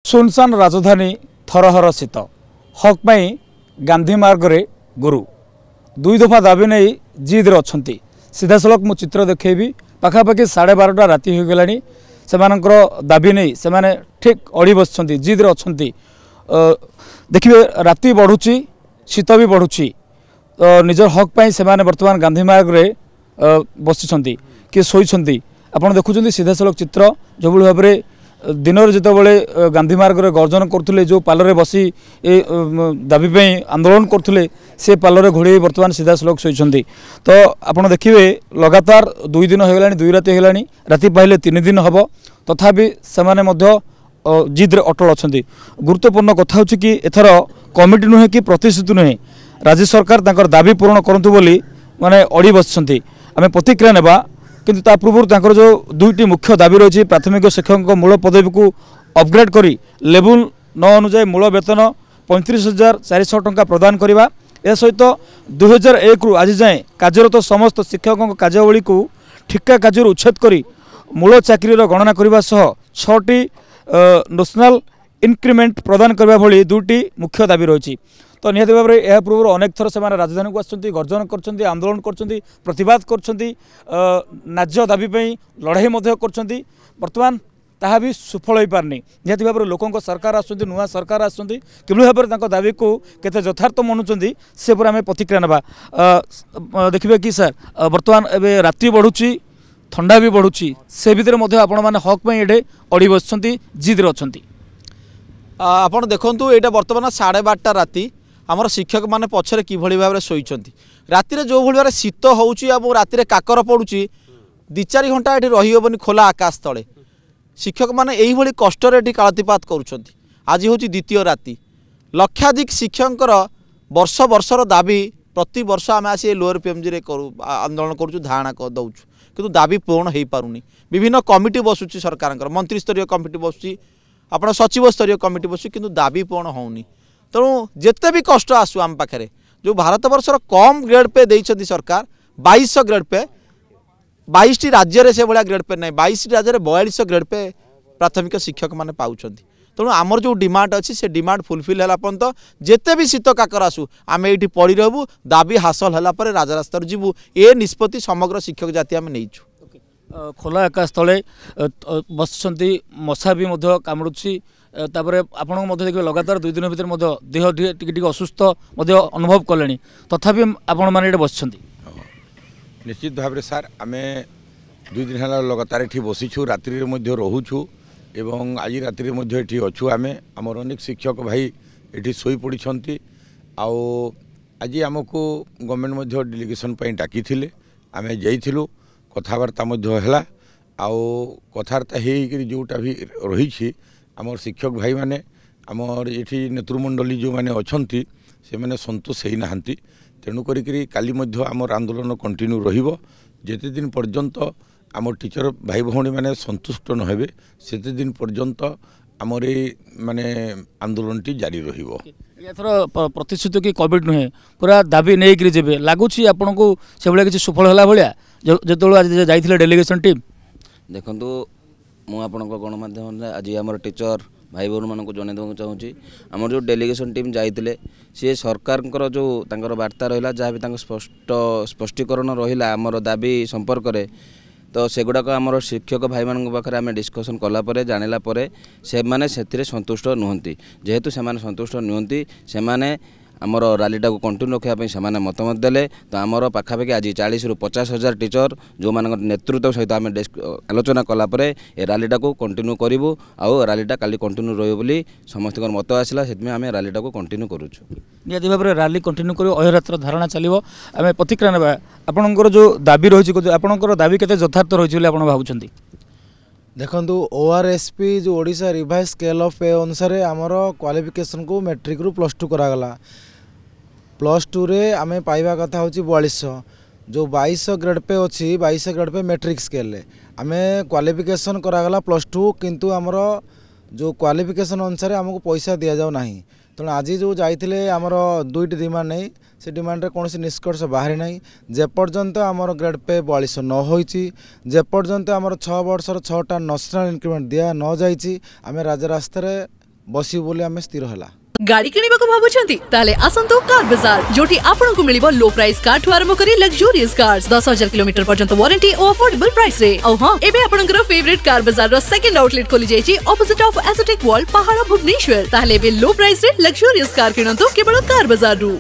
सुनसान राजधानी थरहर शीत हक पाई गांधी मार्ग रे गुरु दुई दफा दाबी नहीं जिद्रे अच्छा सीधा सड़क मु चित्र देखी पाखापाखि 12:30 राति हो गलानी से दाबी नहीं से ठीक अड़ी बस जिद्रे अच्छा देखिए राति बढ़ुची शीत भी बढ़ुची निजर हक पाई से बर्तमान गांधी मार्ग रे बसी किए शोती आपड़ देखुं सीधा सड़क चित्र जो भाव में दिन जिते गांधी मार्ग रे गर्जन करते जो पालरे बसी दाबी आंदोलन करते से पालरे घोड़े बर्तमान सीधा सड़क शोती तो आप देखिए लगातार 2 दिन होगा 2 राति होगा राति पाइले 3 दिन हम तथापि से जिद्रे अटल अच्छा गुरुत्वपूर्ण कथा हूँ कि एथर कमिटी नुहे कि प्रतिश्रुति नुहे राज्य सरकार तांकर दाबी पूरण करतु बोली माने अड़ी बसछन्ति आमे प्रतिक्रिया नेबा किंतु ता पूर्व तांकर जो दुईटी मुख्य दाबी रही प्राथमिक शिक्षक मूल पदवी को अपग्रेड करी लेवल न अनुजाई मूल वेतन 35,400 टंका प्रदान करने ए सहित 2001 रु आज जाए कार्यरत समस्त शिक्षकों कार्यावली को ठिका कार्य उच्छेद करी मूल चाकरीर गणना करने सह 6टी नेशनल इनक्रिमेंट प्रदान करने भली दुईटी मुख्य दाबी रही तो निहत भाव में यह पूर्व अनेक थर से राजधानी को आसुँच गर्जन कर आंदोलन कर प्रतिवाद कर दाबी लड़ाई बर्तमान ताहा भी सुफल हो पारनी निहत भाव में लोकों सरकार आसुँच नुआ सरकार आसुँच किभली भाव में दाबी को केते यथार्थ मनुंट से पर आम प्रतिक्रिया ना देखिए कि सर बर्तमान एवं राति बढ़ुची ठंडा भी बढ़ुची से भितर आपण मैंने हक पर ये अड़ी बस जिद्रे अच्छा आपण देखु यहाँ बर्तमान 12:30 राति आमर शिक्षक मैंने पछरे किभली भाव में शोइछन्ति राति जो भाव में शीत होउची राति काकर पड़ुची 2-4 घंटा ये रहीबनी खोला आकाश तले शिक्षक मैंने यही कष्ट कालातीपात करुछन्ति आज हूँ द्वितीय राति लक्षाधिक शिक्षकर वर्ष वर्षर दाबी प्रति वर्ष आम आसी लोअर पीएमजी रे करू आंदोलन करूँ धारणा दौचु किंतु दाबी पूर्ण हो पारुनी विभिन्न कमिटी बसुची सरकार मंत्री स्तरीय कमिटी बसुची आपण सचिव स्तरीय कमिटी बसु किंतु दाबी पूर्ण होनी तेणु जिते भी कष्ट आसू आम पाखे जो भारत वर्षर कम ग्रेड पे देइछन्ति सरकार 2200 ग्रेड पे 22टी राज्य से भाया ग्रेड पे ना 22टी राज्य 4200 ग्रेड पे प्राथमिक शिक्षक मैंने पाउछन्ति तेणु आमर जो डिमांड अच्छी से डिमांड फुलफिल है पर्यंत जिते भी शीत काकर आसू आम ये पड़ी रहबू दाबी हासिल है राजरास्तार जीवु ए निष्पत्ति समग्र शिक्षक जाति आम नहींचु खोला आकाश तले बस मशा भी कामुड़ी आपण देखिए लगातार 2 दिन भितर देह टी असुस्थ अनुभव कले तथापि आपण मैंने बस निश्चित भाव में सार आम 2 दिन है लगातार ये बसीचु रात्रि रोचु एवं आज रात्रि ये अच्छु आम आमर अनेक शिक्षक भाई ये शोई पड़ी आज आमको गवर्नमेंट डेलीगेशन डाकी आम जाइलु कथबार्ता है कथबार्ता जोटा भी रही आमर शिक्षक भाई माने आमर ये नेतृमंडली जो मैंने अच्छा से मैंने संतोष होना तेणु करी काली आमर आंदोलन कंटिन्यू रहिबो जेते दिन पर्यंत आमर टीचर भाई भौणी मैंने संतुष्ट न हेबे सेते दिन पर्यंत आमर माने आंदोलन टी जारी रहिबो एथर प्रतिश्रुति कि कोविड नुहे पूरा दाबी नहीं जेबे लागुची आपन को से भले किछि सफल होला भलिया जेतोल आज जाइथिले डेलीगेशन टीम देखंतु मु आपनको गणमाध्यम आज आमर टीचर भाई भौणी मानक जन देवाक चाहूँगी आमर जो डेलीगेशन टीम जाइथिले सी सरकार जो तांकर वार्ता रहिला जहाँ भी स्पष्टीकरण रहिला आमर दाबी संपर्क में तो सेगुड़ाक आमर शिक्षक भाई मान पाखे आम डिस्कसन कलापर जानिला से माने से संतुष्ट नुहति जेहेतु से संतुष्ट नुहति से आमर रैलीटा को कंटिन्यू रखापी से मतमत देले तो आमर पाखापाखि आज 40,000 ରୁ 50,000 टीचर जो मान नेतृत्व सहित आम आलोचना कलापर ए रैलीटा को कंटिन्यू करूँ आउ रैलीटा काली कंटिन्यू रही समस्त मत आसला से आम रैलीटा को कंटिन्यू करुचु निहत भाव में रैली कंटिन्यू कर अहोरात्र धारणा चलो आम प्रतिक्रिया ना आपंकर जो दाबी रही आपंकर दाबी केते यथार्थ रही भावुं देखु ORSP जो ओडिशा रिवाइज स्केल ऑफ पे अनुसार आमर क्वालिफिकेशन को मैट्रिक रू +2 करागला +2 रे आमे पाइबा कथा होची 4200 जो 2200 ग्रेड पे अच्छी 2200 ग्रेड पे मैट्रिक स्केल आमे क्वालिफिकेशन करागला +2 किंतु आमर जो क्वालिफिकेशन अनुसार आमको पैसा दि जाऊ ना तेणु आज जो जाइए आमर 2टी डिमांड नहीं से डिमांड रे कौन निष्कर्ष बाहरी ना जेपर्यंत आमर ग्रेड पे 4200 न होइछि जेपर्यंत आमर 6 वर्षर 6टा नेशनल इनक्रिमेंट दिया न जाइछि आमे राजरास्ता बसिबु बोली आमे स्थिर हला। गाड़ी किनिबाको भाबुछंती ताले आसंतो कार बाजार जोटी आपनको मिलिबो लो प्राइस कार ठु आरंभ करी लग्जरियस कार्स 10,000 किलोमीटर पर्यंत वारंटी और अफोर्डेबल प्राइस रे। औ हां एबे आपनकर फेवरेट कार बाजार रो सेकंड आउटलेट खोली जायछि ऑपोजिट ऑफ एसोटेक वॉल पहाड़ भुवनेश्वर। ताले बे लो प्राइस रे लग्जरियस कार किनंतो केवल कार बाजार रु।